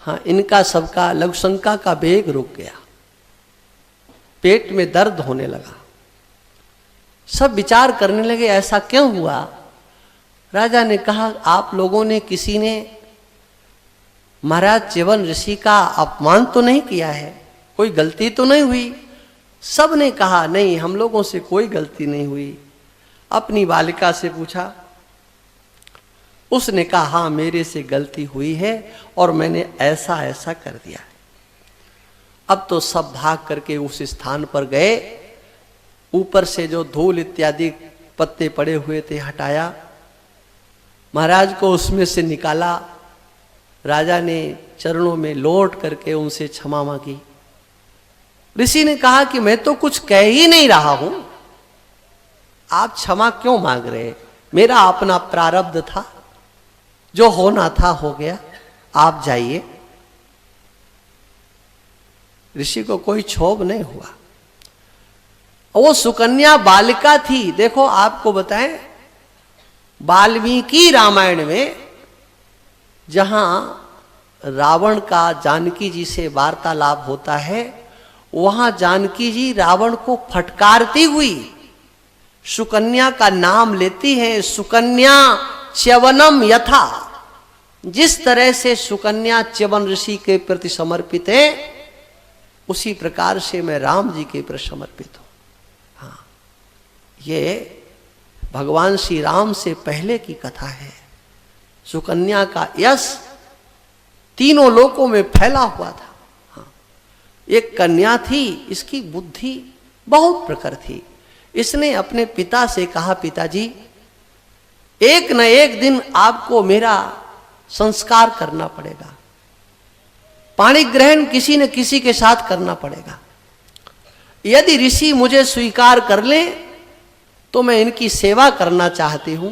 हाँ, इनका सबका लघुशंका का वेग रुक गया, पेट में दर्द होने लगा। सब विचार करने लगे ऐसा क्यों हुआ। राजा ने कहा आप लोगों ने किसी ने महाराज च्यवन ऋषि का अपमान तो नहीं किया है, कोई गलती तो नहीं हुई। सब ने कहा नहीं, हम लोगों से कोई गलती नहीं हुई। अपनी बालिका से पूछा, उसने कहा हाँ मेरे से गलती हुई है और मैंने ऐसा ऐसा कर दिया। अब तो सब भाग करके उस स्थान पर गए, ऊपर से जो धूल इत्यादि पत्ते पड़े हुए थे हटाया, महाराज को उसमें से निकाला। राजा ने चरणों में लौट करके उनसे क्षमा मांगी। ऋषि ने कहा कि मैं तो कुछ कह ही नहीं रहा हूं, आप क्षमा क्यों मांग रहे, मेरा अपना प्रारब्ध था, जो होना था हो गया, आप जाइए। ऋषि को कोई क्षोभ नहीं हुआ। वो सुकन्या बालिका थी। देखो आपको बताएं, वाल्मीकि रामायण में जहां रावण का जानकी जी से वार्तालाप होता है, वहां जानकी जी रावण को फटकारती हुई सुकन्या का नाम लेती है। सुकन्या च्यवनम यथा, जिस तरह से सुकन्या च्यवन ऋषि के प्रति समर्पित है, उसी प्रकार से मैं राम जी के प्रति समर्पित हूं। हाँ, ये भगवान श्री राम से पहले की कथा है। सुकन्या का यश तीनों लोकों में फैला हुआ था। हाँ, एक कन्या थी, इसकी बुद्धि बहुत प्रखर थी। इसने अपने पिता से कहा, पिताजी एक न एक दिन आपको मेरा संस्कार करना पड़ेगा, पाणी ग्रहण किसी न किसी के साथ करना पड़ेगा। यदि ऋषि मुझे स्वीकार कर ले तो मैं इनकी सेवा करना चाहती हूं।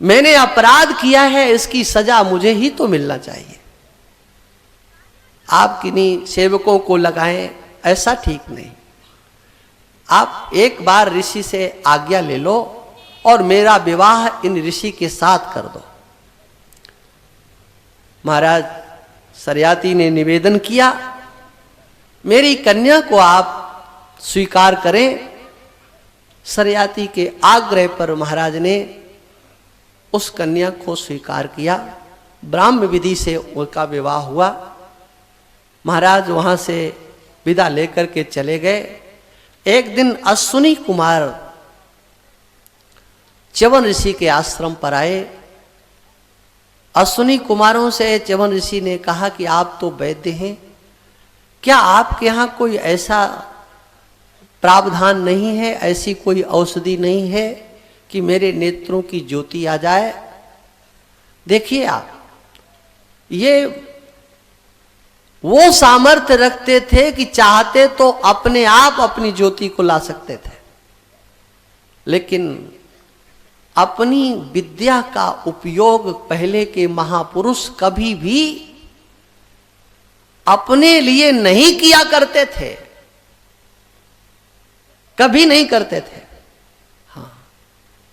मैंने अपराध किया है, इसकी सजा मुझे ही तो मिलना चाहिए। आप किन्हीं सेवकों को लगाएं, ऐसा ठीक नहीं। आप एक बार ऋषि से आज्ञा ले लो और मेरा विवाह इन ऋषि के साथ कर दो। महाराज सरयाती ने निवेदन किया, मेरी कन्या को आप स्वीकार करें। सरयाती के आग्रह पर महाराज ने उस कन्या को स्वीकार किया। ब्राह्म विधि से उनका विवाह हुआ। महाराज वहां से विदा लेकर के चले गए। एक दिन अश्विनी कुमार च्यवन ऋषि के आश्रम पर आए। अश्विनी कुमारों से च्यवन ऋषि ने कहा कि आप तो वैद्य हैं, क्या आपके यहाँ कोई ऐसा प्रावधान नहीं है, ऐसी कोई औषधि नहीं है कि मेरे नेत्रों की ज्योति आ जाए। देखिए आप, ये वो सामर्थ्य रखते थे कि चाहते तो अपने आप अपनी ज्योति को ला सकते थे, लेकिन अपनी विद्या का उपयोग पहले के महापुरुष कभी भी अपने लिए नहीं किया करते थे, कभी नहीं करते थे। हाँ,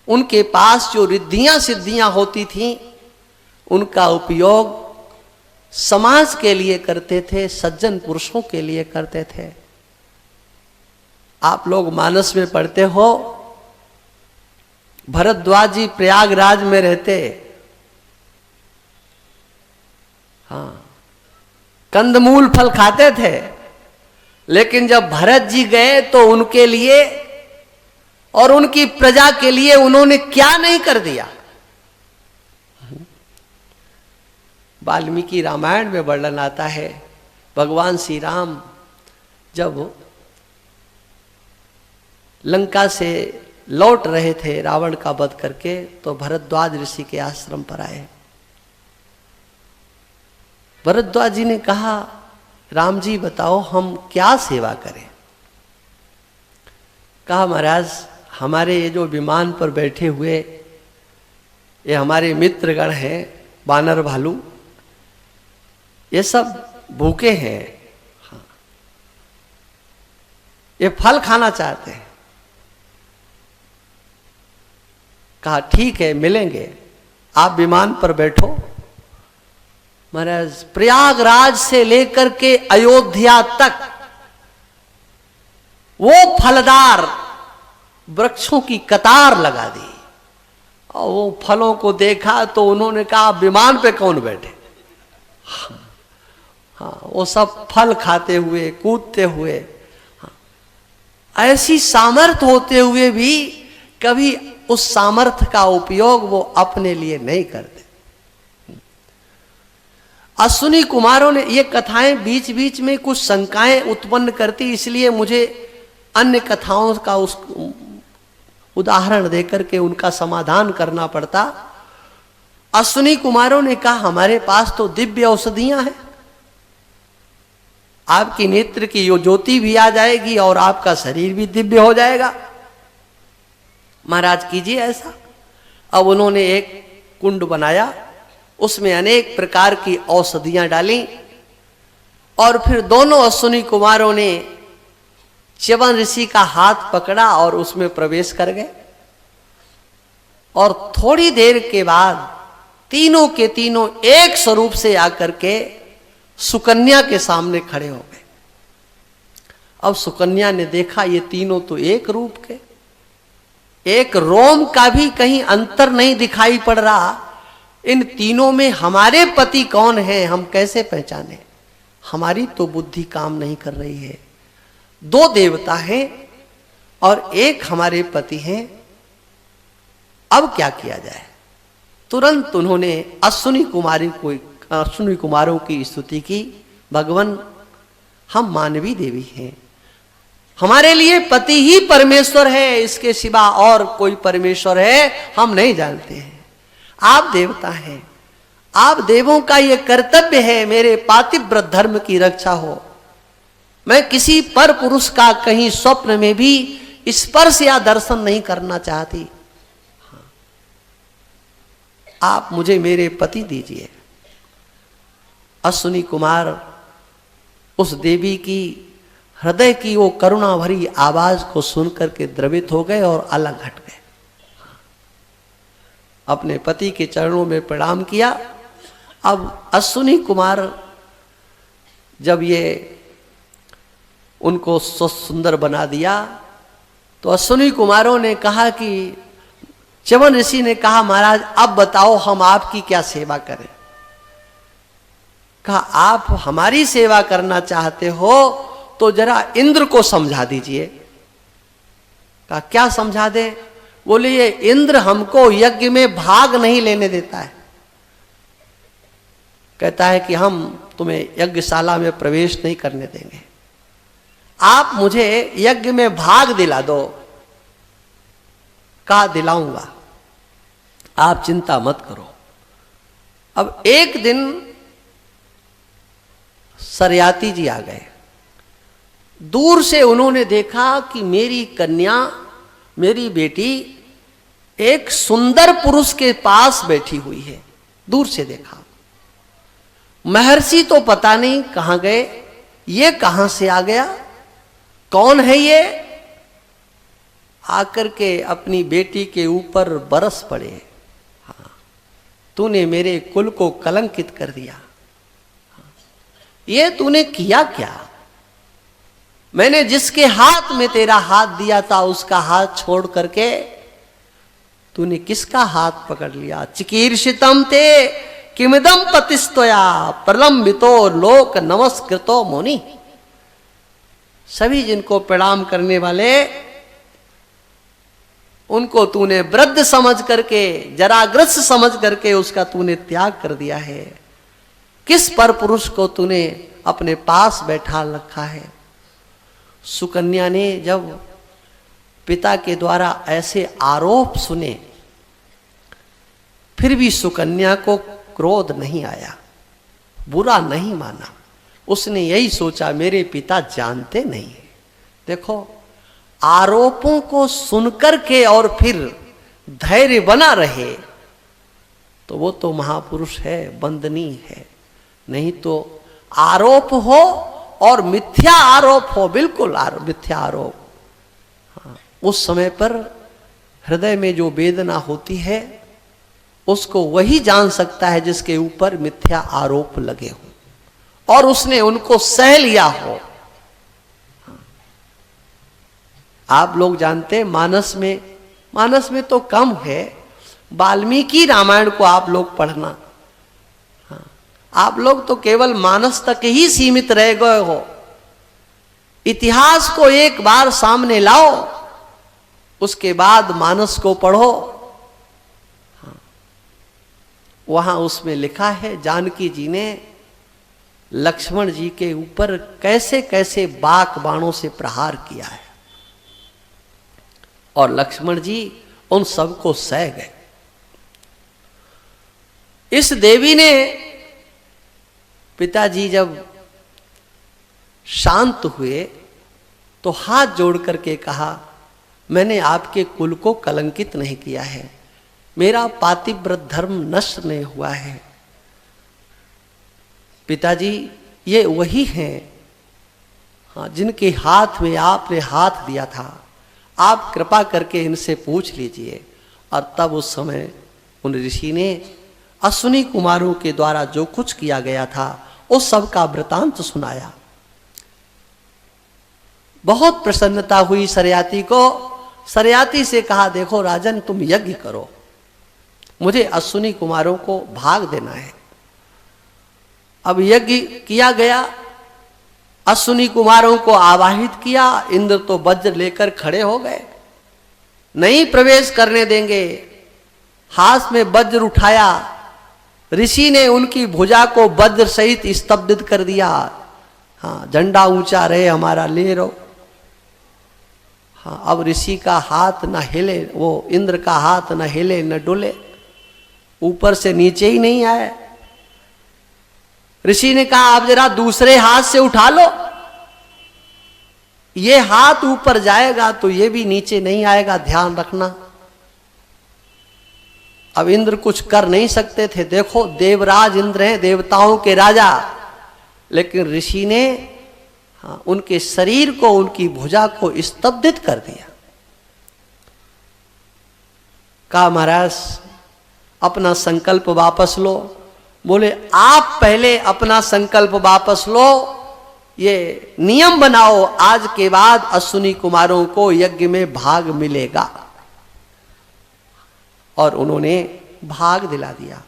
उनके पास जो रिद्धियां सिद्धियां होती थीं, उनका उपयोग समाज के लिए करते थे, सज्जन पुरुषों के लिए करते थे। आप लोग मानस में पढ़ते हो, भरद्वाज जी प्रयागराज में रहते। हाँ, कंदमूल फल खाते थे, लेकिन जब भरत जी गए तो उनके लिए और उनकी प्रजा के लिए उन्होंने क्या नहीं कर दिया। वाल्मीकि रामायण में वर्णन आता है, भगवान श्री राम जब लंका से लौट रहे थे रावण का वध करके, तो भरद्वाज ऋषि के आश्रम पर आए। भरद्वाज जी ने कहा, राम जी बताओ हम क्या सेवा करें। कहा, महाराज हमारे ये जो विमान पर बैठे हुए ये हमारे मित्रगण हैं, बानर भालू, ये सब भूखे हैं। हाँ, ये फल खाना चाहते हैं। कहा ठीक है मिलेंगे, आप विमान पर बैठो, महाराज प्रयागराज से लेकर के अयोध्या तक वो फलदार वृक्षों की कतार लगा दी, और वो फलों को देखा तो उन्होंने कहा विमान पे कौन बैठे। हाँ, वो सब फल खाते हुए कूदते हुए, हाँ, ऐसी सामर्थ होते हुए भी कभी उस सामर्थ का उपयोग वो अपने लिए नहीं करते। अश्विनी कुमारों ने ये कथाएं बीच बीच में कुछ शंकाएं उत्पन्न करती, इसलिए मुझे अन्य कथाओं का उस उदाहरण देकर के उनका समाधान करना पड़ता। अश्विनी कुमारों ने कहा हमारे पास तो दिव्य औषधियां हैं, आपकी नेत्र की यो ज्योति भी आ जाएगी और आपका शरीर भी दिव्य हो जाएगा। महाराज कीजिए ऐसा। अब उन्होंने एक कुंड बनाया, उसमें अनेक प्रकार की औषधियां डाली, और फिर दोनों अश्विनी कुमारों ने च्यवन ऋषि का हाथ पकड़ा और उसमें प्रवेश कर गए। और थोड़ी देर के बाद तीनों के तीनों एक स्वरूप से आकर के सुकन्या के सामने खड़े हो गए। अब सुकन्या ने देखा ये तीनों तो एक रूप के, एक रोम का भी कहीं अंतर नहीं दिखाई पड़ रहा। इन तीनों में हमारे पति कौन है, हम कैसे पहचाने? हमारी तो बुद्धि काम नहीं कर रही है। दो देवता हैं और एक हमारे पति हैं, अब क्या किया जाए? तुरंत उन्होंने अश्विनी कुमारों की स्तुति की। भगवान, हम मानवी देवी हैं, हमारे लिए पति ही परमेश्वर है, इसके सिवा और कोई परमेश्वर है हम नहीं जानते हैं। आप देवता हैं, आप देवों का ये कर्तव्य है मेरे पातिव्रत धर्म की रक्षा हो। मैं किसी पर पुरुष का कहीं स्वप्न में भी स्पर्श या दर्शन नहीं करना चाहती। आप मुझे मेरे पति दीजिए। अश्विनी कुमार उस देवी की हृदय की वो करुणा भरी आवाज को सुनकर के द्रवित हो गए और अलग हट गए। अपने पति के चरणों में प्रणाम किया। अब अश्विनी कुमार जब ये उनको सुंदर बना दिया तो अश्विनी कुमारों ने कहा कि च्यवन ऋषि ने कहा महाराज अब बताओ हम आपकी क्या सेवा करें? कहा आप हमारी सेवा करना चाहते हो तो जरा इंद्र को समझा दीजिए। कहा क्या समझा दे? बोले ये इंद्र हमको यज्ञ में भाग नहीं लेने देता है, कहता है कि हम तुम्हें यज्ञशाला में प्रवेश नहीं करने देंगे, आप मुझे यज्ञ में भाग दिला दो। कहा दिलाऊंगा, आप चिंता मत करो। अब एक दिन सरयाती जी आ गए। दूर से उन्होंने देखा कि मेरी कन्या, मेरी बेटी एक सुंदर पुरुष के पास बैठी हुई है। दूर से देखा। महर्षि तो पता नहीं कहां गए, ये कहां से आ गया, कौन है ये? आकर के अपनी बेटी के ऊपर बरस पड़े। हाँ, तूने मेरे कुल को कलंकित कर दिया। हाँ, ये तूने किया क्या? मैंने जिसके हाथ में तेरा हाथ दिया था उसका हाथ छोड़ करके तूने किसका हाथ पकड़ लिया? चिकीर्षितम ते किमिदम पतिस्तोया प्रलंबितो लोक नमस्कृतो मुनि। सभी जिनको प्रणाम करने वाले उनको तूने वृद्ध समझ करके, जराग्रस्त समझ करके उसका तूने त्याग कर दिया है। किस पर पुरुष को तूने अपने पास बैठा रखा है? सुकन्या ने जब पिता के द्वारा ऐसे आरोप सुने फिर भी सुकन्या को क्रोध नहीं आया, बुरा नहीं माना। उसने यही सोचा मेरे पिता जानते नहीं है। देखो, आरोपों को सुनकर के और फिर धैर्य बना रहे तो वो तो महापुरुष है, वंदनीय है। नहीं तो आरोप हो और मिथ्या आरोप हो, बिल्कुल मिथ्या आरोप, हाँ, उस समय पर हृदय में जो वेदना होती है उसको वही जान सकता है जिसके ऊपर मिथ्या आरोप लगे हो और उसने उनको सह लिया हो। आप लोग जानते मानस में तो कम है, वाल्मीकि रामायण को आप लोग पढ़ना। आप लोग तो केवल मानस तक ही सीमित रह गए हो। इतिहास को एक बार सामने लाओ, उसके बाद मानस को पढ़ो। वहां उसमें लिखा है जानकी जी ने लक्ष्मण जी के ऊपर कैसे कैसे बाक बाणों से प्रहार किया है और लक्ष्मण जी उन सबको सह गए। इस देवी ने, पिताजी जब शांत हुए तो हाथ जोड़ करके कहा, मैंने आपके कुल को कलंकित नहीं किया है, मेरा पातिव्रत धर्म नष्ट नहीं हुआ है। पिताजी ये वही हैं, हाँ, जिनके हाथ में आपने हाथ दिया था, आप कृपा करके इनसे पूछ लीजिए। और तब उस समय उन ऋषि ने अश्विनी कुमारों के द्वारा जो कुछ किया गया था उस सब का वृतांत सुनाया। बहुत प्रसन्नता हुई सरयाती को। सरयाती से कहा, देखो राजन, तुम यज्ञ करो, मुझे अश्विनी कुमारों को भाग देना है। अब यज्ञ किया गया, अश्विनी कुमारों को आवाहित किया। इंद्र तो वज्र लेकर खड़े हो गए, नहीं प्रवेश करने देंगे। हाथ में वज्र उठाया, ऋषि ने उनकी भुजा को वज्र सहित स्तब्धित कर दिया। हाँ, झंडा ऊंचा रहे हमारा, ले रहो। हाँ, अब ऋषि का हाथ न हिले, वो इंद्र का हाथ न हिले न डुले, ऊपर से नीचे ही नहीं आए। ऋषि ने कहा, आप जरा दूसरे हाथ से उठा लो, ये हाथ ऊपर जाएगा तो ये भी नीचे नहीं आएगा, ध्यान रखना। अब इंद्र कुछ कर नहीं सकते थे। देखो, देवराज इंद्र हैं, देवताओं के राजा, लेकिन ऋषि ने हाँ, उनके शरीर को, उनकी भुजा को स्तब्धित कर दिया। कहा, महाराज अपना संकल्प वापस लो। बोले, आप पहले अपना संकल्प वापस लो, ये नियम बनाओ, आज के बाद अश्विनी कुमारों को यज्ञ में भाग मिलेगा। और उन्होंने भाग दिला दिया।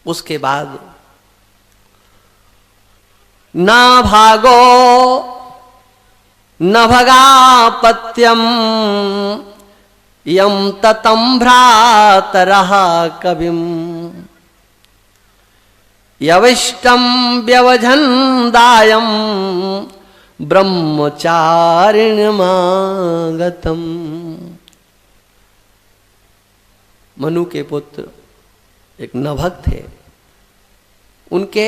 उसके बाद न भागो न भगापत्यम यम ततम भ्रातरः कविम यविष्टम व्यवझन्दायम ब्रह्मचारिण्यमागतम। मनु के पुत्र एक नभग थे। उनके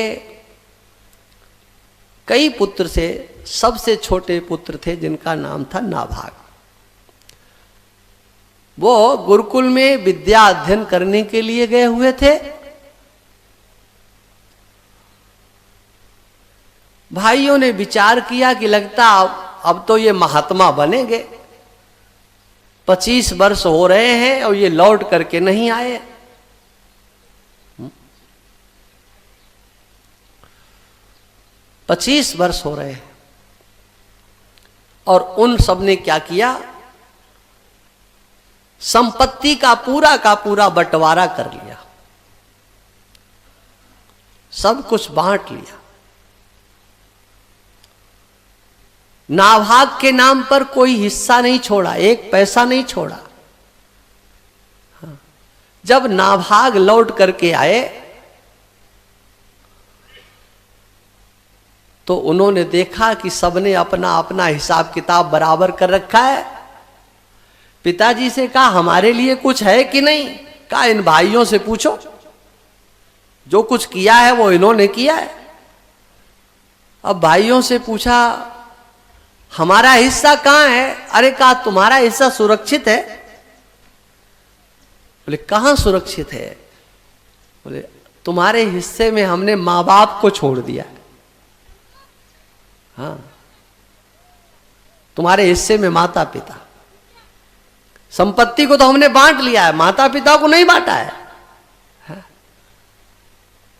कई पुत्र से सबसे छोटे पुत्र थे जिनका नाम था नाभाग। वो गुरुकुल में विद्या अध्ययन करने के लिए गए हुए थे। भाइयों ने विचार किया कि लगता अब तो ये महात्मा बनेंगे। 25 वर्ष हो रहे हैं और ये लौट करके नहीं आए। 25 वर्ष हो रहे हैं और उन सब ने क्या किया, संपत्ति का पूरा बंटवारा कर लिया, सब कुछ बांट लिया। नाभाग के नाम पर कोई हिस्सा नहीं छोड़ा, एक पैसा नहीं छोड़ा। जब नाभाग लौट करके आए तो उन्होंने देखा कि सबने अपना अपना हिसाब किताब बराबर कर रखा है। पिताजी से कहा, हमारे लिए कुछ है कि नहीं? कहा, इन भाइयों से पूछो, जो कुछ किया है वो इन्होंने किया है। अब भाइयों से पूछा, हमारा हिस्सा कहां है? अरे कहा, तुम्हारा हिस्सा सुरक्षित है। बोले, कहां सुरक्षित है? बोले, तुम्हारे हिस्से में हमने मां बाप को छोड़ दिया है। हाँ, तुम्हारे हिस्से में माता पिता, संपत्ति को तो हमने बांट लिया है, माता पिता को नहीं बांटा है।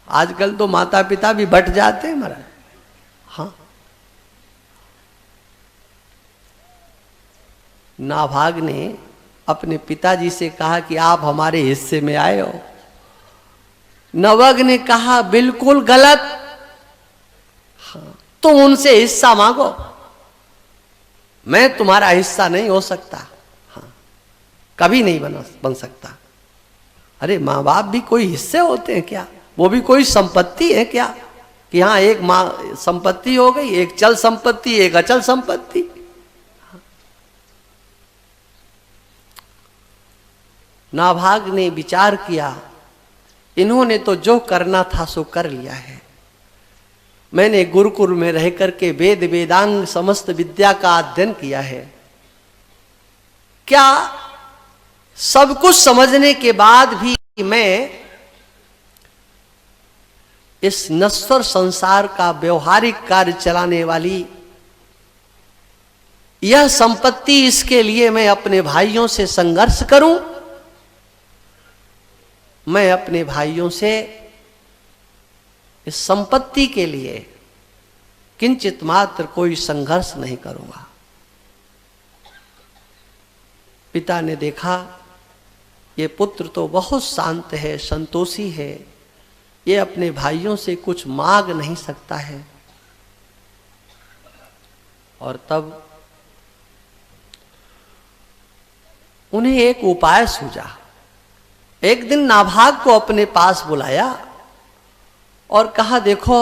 आजकल तो माता पिता भी बट जाते हैं महाराज। हाँ, नाभाग ने अपने पिताजी से कहा कि आप हमारे हिस्से में आए हो। नवग ने कहा बिल्कुल गलत, हाँ, तुम उनसे हिस्सा मांगो, मैं तुम्हारा हिस्सा नहीं हो सकता, हाँ, कभी नहीं बन सकता। अरे माँ बाप भी कोई हिस्से होते हैं क्या? वो भी कोई संपत्ति है क्या कि हाँ एक माँ संपत्ति हो गई, एक चल संपत्ति, एक अचल संपत्ति। नाभाग ने विचार किया, इन्होंने तो जो करना था सो कर लिया है। मैंने गुरुकुल में रह करके वेद वेदांग समस्त विद्या का अध्ययन किया है, क्या सब कुछ समझने के बाद भी मैं इस नश्वर संसार का व्यवहारिक कार्य चलाने वाली यह संपत्ति, इसके लिए मैं अपने भाइयों से संघर्ष करूं? मैं अपने भाइयों से इस संपत्ति के लिए किंचित मात्र कोई संघर्ष नहीं करूंगा। पिता ने देखा ये पुत्र तो बहुत शांत है, संतोषी है, ये अपने भाइयों से कुछ मांग नहीं सकता है। और तब उन्हें एक उपाय सूझा। एक दिन नाभाग को अपने पास बुलाया और कहा, देखो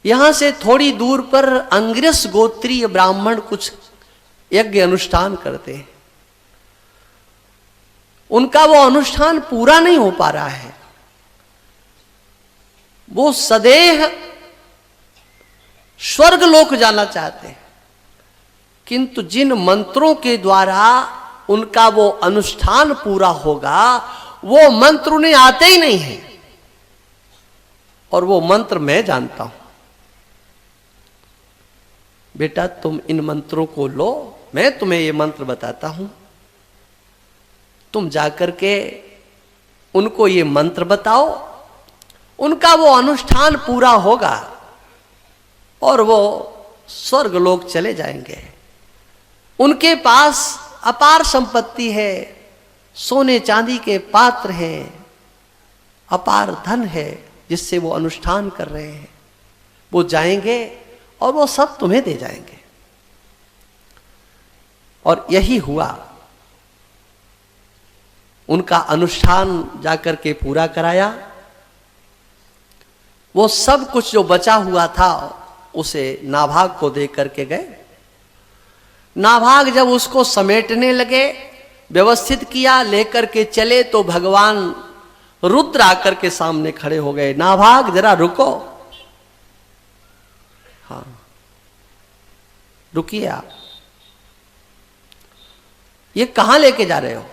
यहां से थोड़ी दूर पर अंग्रेस गोत्रीय ब्राह्मण कुछ यज्ञ अनुष्ठान करते हैं, उनका वो अनुष्ठान पूरा नहीं हो पा रहा है। वो सदैव स्वर्ग लोक जाना चाहते हैं, किंतु जिन मंत्रों के द्वारा उनका वो अनुष्ठान पूरा होगा वो मंत्र उन्हें आते ही नहीं है, और वो मंत्र मैं जानता हूं। बेटा तुम इन मंत्रों को लो, मैं तुम्हें ये मंत्र बताता हूं, तुम जाकर के उनको ये मंत्र बताओ, उनका वो अनुष्ठान पूरा होगा और वो स्वर्ग लोक चले जाएंगे। उनके पास अपार संपत्ति है, सोने चांदी के पात्र हैं, अपार धन है जिससे वो अनुष्ठान कर रहे हैं। वो जाएंगे और वो सब तुम्हें दे जाएंगे। और यही हुआ, उनका अनुष्ठान जाकर के पूरा कराया। वो सब कुछ जो बचा हुआ था उसे नाभाग को दे करके गए। नाभाग जब उसको समेटने लगे, व्यवस्थित किया, लेकर के चले, तो भगवान रुद्र आकर के सामने खड़े हो गए। नाभाग जरा रुको, हाँ रुकिए आप, ये कहां लेके जा रहे हो?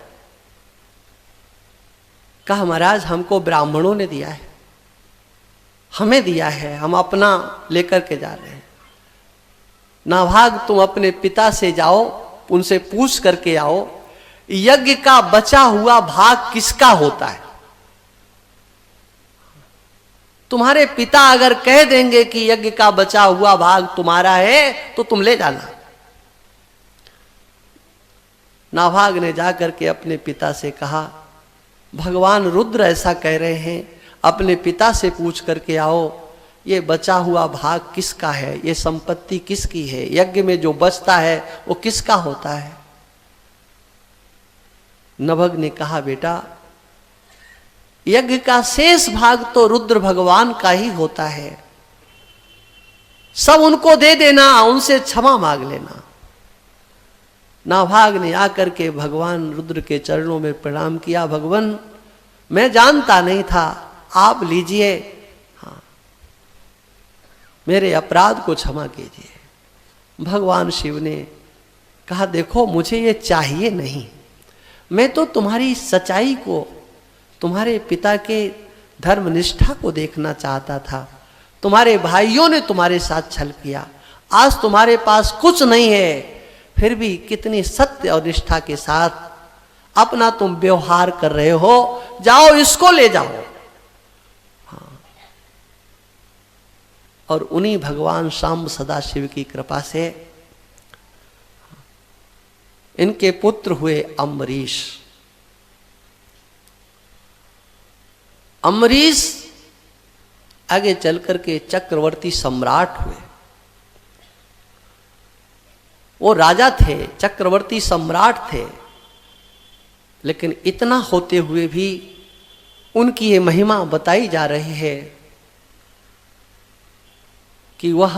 कहा महाराज हमको ब्राह्मणों ने दिया है, हमें दिया है, हम अपना लेकर के जा रहे हैं। नाभाग तुम अपने पिता से जाओ, उनसे पूछ करके आओ यज्ञ का बचा हुआ भाग किसका होता है। तुम्हारे पिता अगर कह देंगे कि यज्ञ का बचा हुआ भाग तुम्हारा है तो तुम ले जाना। नाभाग ने जाकर के अपने पिता से कहा, भगवान रुद्र ऐसा कह रहे हैं, अपने पिता से पूछ करके आओ ये बचा हुआ भाग किसका है, ये संपत्ति किसकी है, यज्ञ में जो बचता है वो किसका होता है। नभग ने कहा, बेटा यज्ञ का शेष भाग तो रुद्र भगवान का ही होता है, सब उनको दे देना, उनसे क्षमा मांग लेना। नाभाग ने आकर के भगवान रुद्र के चरणों में प्रणाम किया, भगवान मैं जानता नहीं था, आप लीजिए, हाँ मेरे अपराध को क्षमा कीजिए। भगवान शिव ने कहा, देखो मुझे ये चाहिए नहीं, मैं तो तुम्हारी सच्चाई को, तुम्हारे पिता के धर्मनिष्ठा को देखना चाहता था। तुम्हारे भाइयों ने तुम्हारे साथ छल किया, आज तुम्हारे पास कुछ नहीं है, फिर भी कितनी सत्य और निष्ठा के साथ अपना तुम व्यवहार कर रहे हो। जाओ इसको ले जाओ। हाँ। और उन्हीं भगवान शाम सदाशिव की कृपा से इनके पुत्र हुए अम्बरीश। अम्बरीश आगे चल करके चक्रवर्ती सम्राट हुए। वो राजा थे, चक्रवर्ती सम्राट थे, लेकिन इतना होते हुए भी उनकी ये महिमा बताई जा रही है कि वह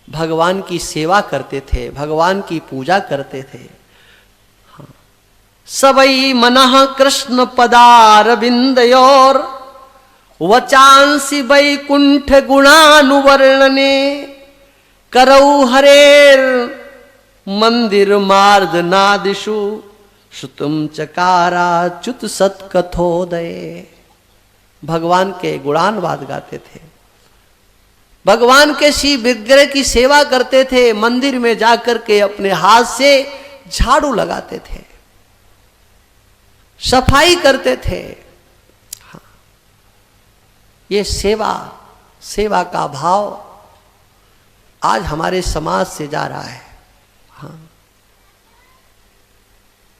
भगवान की सेवा करते थे, भगवान की पूजा करते थे। हाँ। सबई मनः कृष्ण पदारविंदयोर वचांसि वैकुंठ गुणानुवर्णने करौ हरेर मंदिर मार्दनादिषु श्रुतुम चकाराच्युत सत्कथोदय। भगवान के गुणानवाद गाते थे, भगवान के शिव विग्रह की सेवा करते थे, मंदिर में जाकर के अपने हाथ से झाड़ू लगाते थे, सफाई करते थे। हाँ। ये सेवा का भाव आज हमारे समाज से जा रहा है। हाँ।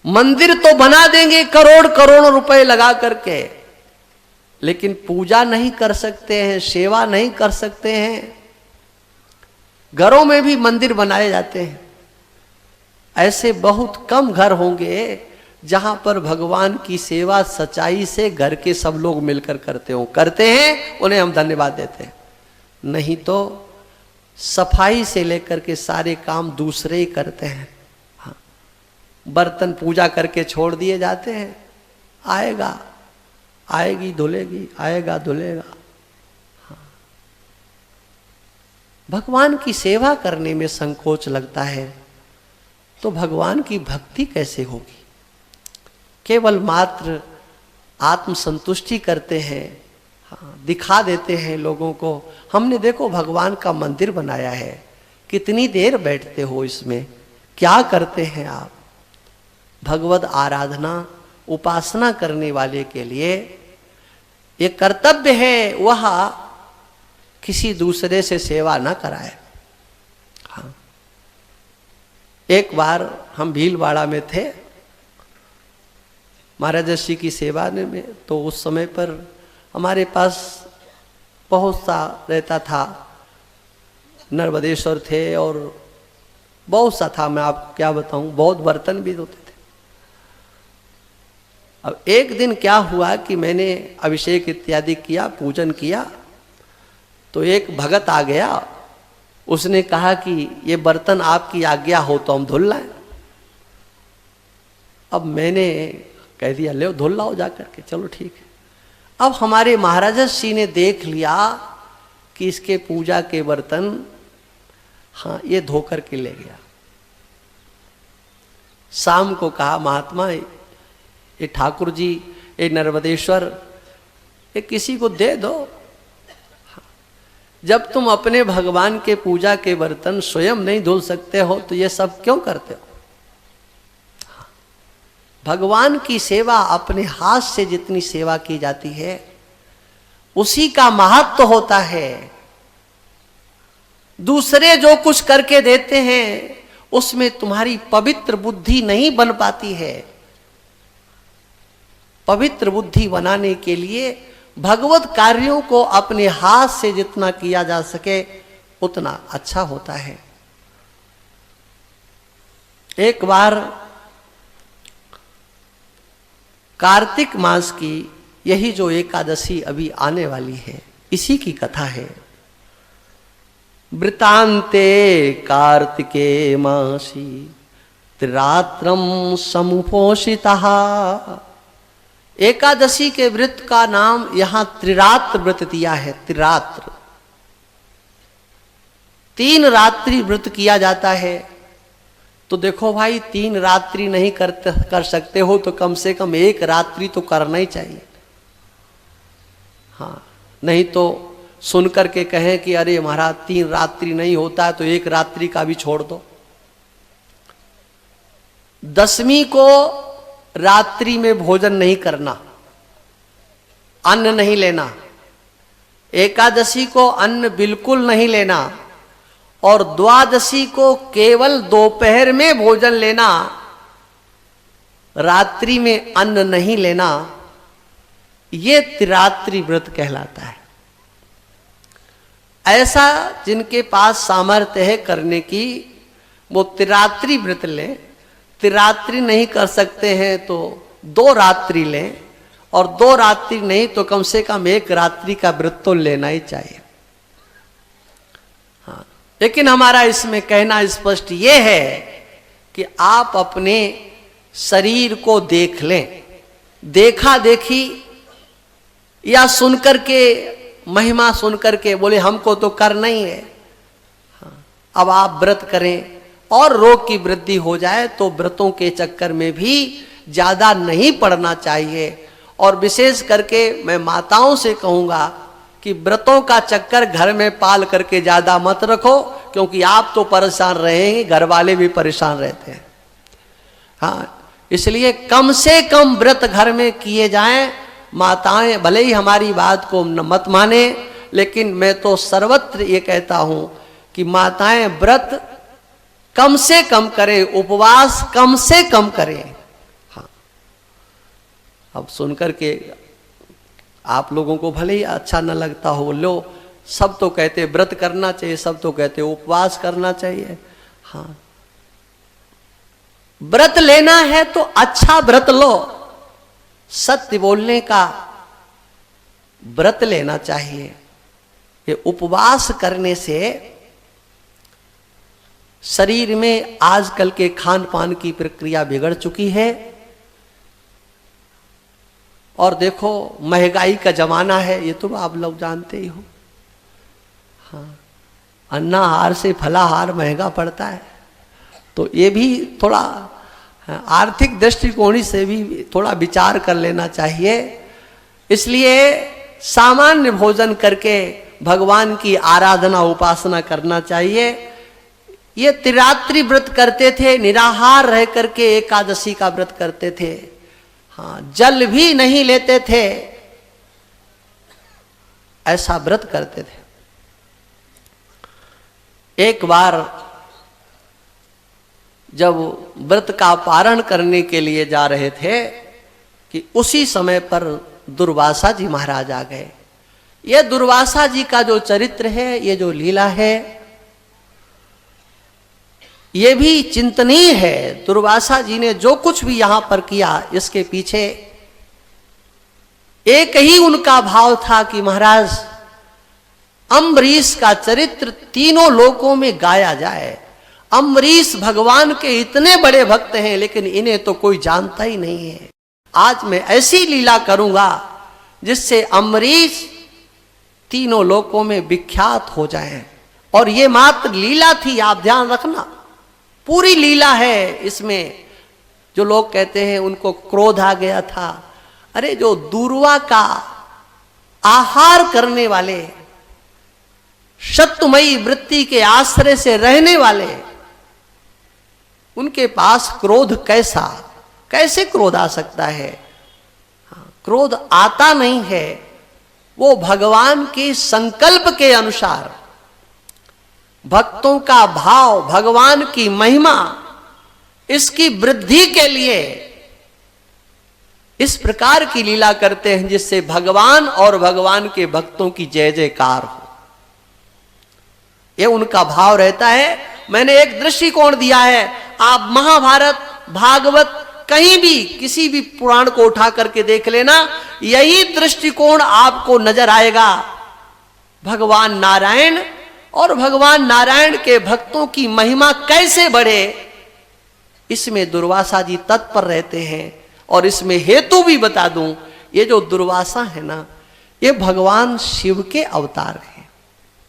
मंदिर तो बना देंगे करोड़ करोड़ रुपए लगा करके, लेकिन पूजा नहीं कर सकते हैं, सेवा नहीं कर सकते हैं। घरों में भी मंदिर बनाए जाते हैं। ऐसे बहुत कम घर होंगे जहां पर भगवान की सेवा सच्चाई से घर के सब लोग मिलकर करते हो। करते हैं, उन्हें हम धन्यवाद देते हैं। नहीं तो सफाई से लेकर के सारे काम दूसरे ही करते हैं। हाँ। बर्तन पूजा करके छोड़ दिए जाते हैं, आएगा आएगी धुलेगी, आएगा धुलेगा। हाँ। भगवान की सेवा करने में संकोच लगता है तो भगवान की भक्ति कैसे होगी? केवल मात्र आत्मसंतुष्टि करते हैं। हाँ, दिखा देते हैं लोगों को, हमने देखो भगवान का मंदिर बनाया है, कितनी देर बैठते हो इसमें, क्या करते हैं आप? भगवद आराधना उपासना करने वाले के लिए ये कर्तव्य है, वह किसी दूसरे से सेवा न कराए। हाँ। एक बार हम भीलवाड़ा में थे महाराज श्री की सेवा में, तो उस समय पर हमारे पास बहुत सा रहता था, नर्मदेश्वर थे और बहुत सा था, मैं आपको क्या बताऊं, बहुत बर्तन भी होते थे। अब एक दिन क्या हुआ कि मैंने अभिषेक इत्यादि किया, पूजन किया, तो एक भगत आ गया, उसने कहा कि ये बर्तन आपकी आज्ञा हो तो हम धुल लाएं। अब मैंने कह दिया ले धुल लाओ जाकर के, चलो ठीक है। अब हमारे महाराजा श्री ने देख लिया कि इसके पूजा के बर्तन, हाँ, ये धो करके ले गया। शाम को कहा महात्मा ये ठाकुर जी, ये नर्मदेश्वर, ये किसी को दे दो। जब तुम अपने भगवान के पूजा के बर्तन स्वयं नहीं धुल सकते हो तो ये सब क्यों करते हो? भगवान की सेवा अपने हाथ से जितनी सेवा की जाती है उसी का महत्व होता है। दूसरे जो कुछ करके देते हैं उसमें तुम्हारी पवित्र बुद्धि नहीं बन पाती है। पवित्र बुद्धि बनाने के लिए भगवत कार्यों को अपने हाथ से जितना किया जा सके उतना अच्छा होता है। एक बार कार्तिक मास की यही जो एकादशी अभी आने वाली है, इसी की कथा है। वृतांते कार्तिके मासी त्रिरात्रम समुपोषितः। एकादशी के व्रत का नाम यहां त्रिरात्र व्रत दिया है। त्रिरात्र, 3 रात्रि व्रत किया जाता है। तो देखो भाई, 3 रात्रि नहीं कर सकते हो तो कम से कम 1 रात्रि तो करना ही चाहिए। हाँ, नहीं तो सुन करके कहें कि अरे महाराज 3 रात्रि नहीं होता है तो 1 रात्रि का भी छोड़ दो। दशमी को रात्रि में भोजन नहीं करना, अन्न नहीं लेना। एकादशी को अन्न बिल्कुल नहीं लेना और द्वादशी को केवल दोपहर में भोजन लेना, रात्रि में अन्न नहीं लेना। ये त्रिरात्रि व्रत कहलाता है। ऐसा जिनके पास सामर्थ्य है करने की, वो त्रिरात्रि व्रत लें। त्रिरात्रि नहीं कर सकते हैं तो 2 रात्रि लें, और 2 रात्रि नहीं तो कम से कम 1 रात्रि का व्रत तो लेना ही चाहिए। हाँ, लेकिन हमारा इसमें कहना स्पष्ट ये है कि आप अपने शरीर को देख लें। देखा देखी या सुनकर के, महिमा सुनकर के बोले हमको तो करना ही है। हाँ, अब आप व्रत करें और रोग की वृद्धि हो जाए तो व्रतों के चक्कर में भी ज्यादा नहीं पड़ना चाहिए। और विशेष करके मैं माताओं से कहूंगा कि व्रतों का चक्कर घर में पाल करके ज्यादा मत रखो, क्योंकि आप तो परेशान रहेंगे, घर वाले भी परेशान रहते हैं। हाँ, इसलिए कम से कम व्रत घर में किए जाएं। माताएं भले ही हमारी बात को मत माने, लेकिन मैं तो सर्वत्र ये कहता हूं कि माताएं व्रत कम से कम करें, उपवास कम से कम करें। हाँ, अब सुनकर के आप लोगों को भले ही अच्छा न लगता हो, लो सब तो कहते व्रत करना चाहिए, सब तो कहते उपवास करना चाहिए। हाँ, व्रत लेना है तो अच्छा व्रत लो, सत्य बोलने का व्रत लेना चाहिए। ये उपवास करने से शरीर में आजकल के खान पान की प्रक्रिया बिगड़ चुकी है। और देखो महंगाई का जमाना है, ये तो आप लोग जानते ही हो। हाँ, अन्नाहार से फलाहार महंगा पड़ता है, तो ये भी थोड़ा आर्थिक दृष्टिकोण से भी थोड़ा विचार कर लेना चाहिए। इसलिए सामान्य भोजन करके भगवान की आराधना उपासना करना चाहिए। ये त्रिरात्रि व्रत करते थे, निराहार रह करके एकादशी का व्रत करते थे। हाँ, जल भी नहीं लेते थे, ऐसा व्रत करते थे। एक बार जब व्रत का पारण करने के लिए जा रहे थे कि उसी समय पर दुर्वासा जी महाराज आ गए। ये दुर्वासा जी का जो चरित्र है, ये जो लीला है, ये भी चिंतनीय है। दुर्वासा जी ने जो कुछ भी यहां पर किया, इसके पीछे एक ही उनका भाव था कि महाराज अम्बरीश का चरित्र तीनों लोकों में गाया जाए। अम्बरीश भगवान के इतने बड़े भक्त हैं, लेकिन इन्हें तो कोई जानता ही नहीं है। आज मैं ऐसी लीला करूंगा जिससे अम्बरीश तीनों लोकों में विख्यात हो जाएं। और ये मात्र लीला थी, आप ध्यान रखना, पूरी लीला है इसमें। जो लोग कहते हैं उनको क्रोध आ गया था, अरे जो दूर्वा का आहार करने वाले, सत्यमयी वृत्ति के आश्रय से रहने वाले, उनके पास क्रोध कैसे क्रोध आ सकता है? क्रोध आता नहीं है। वो भगवान के संकल्प के अनुसार, भक्तों का भाव, भगवान की महिमा, इसकी वृद्धि के लिए इस प्रकार की लीला करते हैं जिससे भगवान और भगवान के भक्तों की जय जयकार हो। ये उनका भाव रहता है। मैंने एक दृष्टिकोण दिया है, आप महाभारत, भागवत, कहीं भी किसी भी पुराण को उठा करके देख लेना, यही दृष्टिकोण आपको नजर आएगा। भगवान नारायण और भगवान नारायण के भक्तों की महिमा कैसे बढ़े, इसमें दुर्वासा जी तत्पर रहते हैं। और इसमें हेतु भी बता दूं, ये जो दुर्वासा है ना, ये भगवान शिव के अवतार हैं।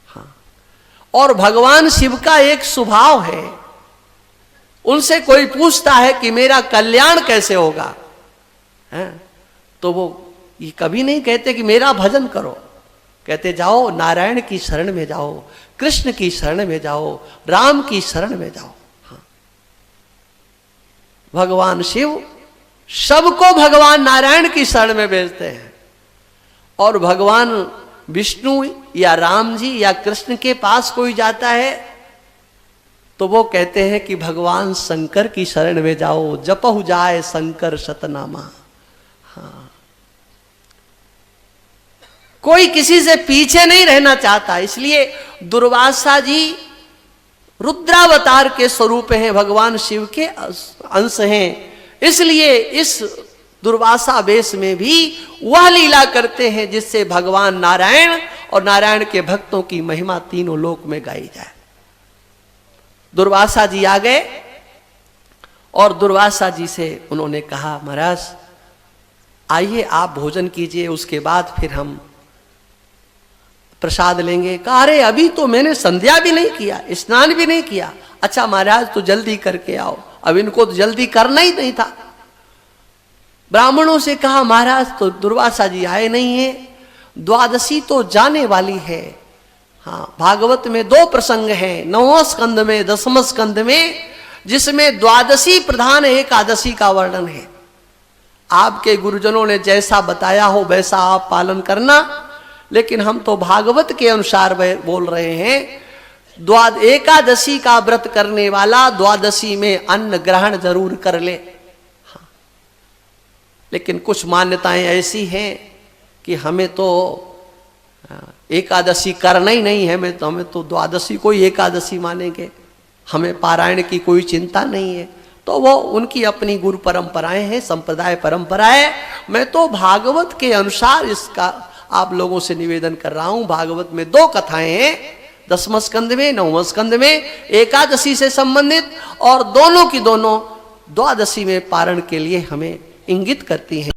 हाँ, और भगवान शिव का एक स्वभाव है, उनसे कोई पूछता है कि मेरा कल्याण कैसे होगा, है? तो वो ये कभी नहीं कहते कि मेरा भजन करो, कहते जाओ नारायण की शरण में जाओ, कृष्ण की शरण में जाओ, राम की शरण में जाओ। हाँ। भगवान शिव सबको भगवान नारायण की शरण में भेजते हैं, और भगवान विष्णु या राम जी या कृष्ण के पास कोई जाता है तो वो कहते हैं कि भगवान शंकर की शरण में जाओ, जपहु जाए शंकर शतनामा। हाँ, कोई किसी से पीछे नहीं रहना चाहता, इसलिए दुर्वासा जी रुद्रावतार के स्वरूप हैं, भगवान शिव के अंश हैं। इसलिए इस दुर्वासा वेश में भी वह लीला करते हैं जिससे भगवान नारायण और नारायण के भक्तों की महिमा तीनों लोक में गाई जाए। दुर्वासा जी आ गए और दुर्वासा जी से उन्होंने कहा, महाराज आइए आप भोजन कीजिए, उसके बाद फिर हम प्रसाद लेंगे। कहा अरे अभी तो मैंने संध्या भी नहीं किया, स्नान भी नहीं किया। अच्छा महाराज तो जल्दी करके आओ, अब इनको तो जल्दी करना ही नहीं था। ब्राह्मणों से कहा महाराज तो दुर्वासा जी आए नहीं है, द्वादशी तो जाने वाली है। हाँ, भागवत में 2 प्रसंग हैं, 9वें स्कंद में 10वें स्कंद में, जिसमें द्वादशी प्रधान एकादशी का वर्णन है। आपके गुरुजनों ने जैसा बताया हो वैसा आप पालन करना, लेकिन हम तो भागवत के अनुसार बोल रहे हैं। एकादशी का व्रत करने वाला द्वादशी में अन्न ग्रहण जरूर कर ले। हाँ, लेकिन कुछ मान्यताएं ऐसी हैं कि हमें तो एकादशी करना ही नहीं है, हमें तो द्वादशी को ही एकादशी मानेंगे, हमें पारायण की कोई चिंता नहीं है। तो वो उनकी अपनी गुरु परंपराएं हैं, संप्रदाय परंपराएं। मैं तो भागवत के अनुसार इसका आप लोगों से निवेदन कर रहा हूं। भागवत में 2 कथाएं हैं, 10वें स्कंद में 9वें स्कंद में, एकादशी से संबंधित, और दोनों की दोनों द्वादशी में पारण के लिए हमें इंगित करती हैं।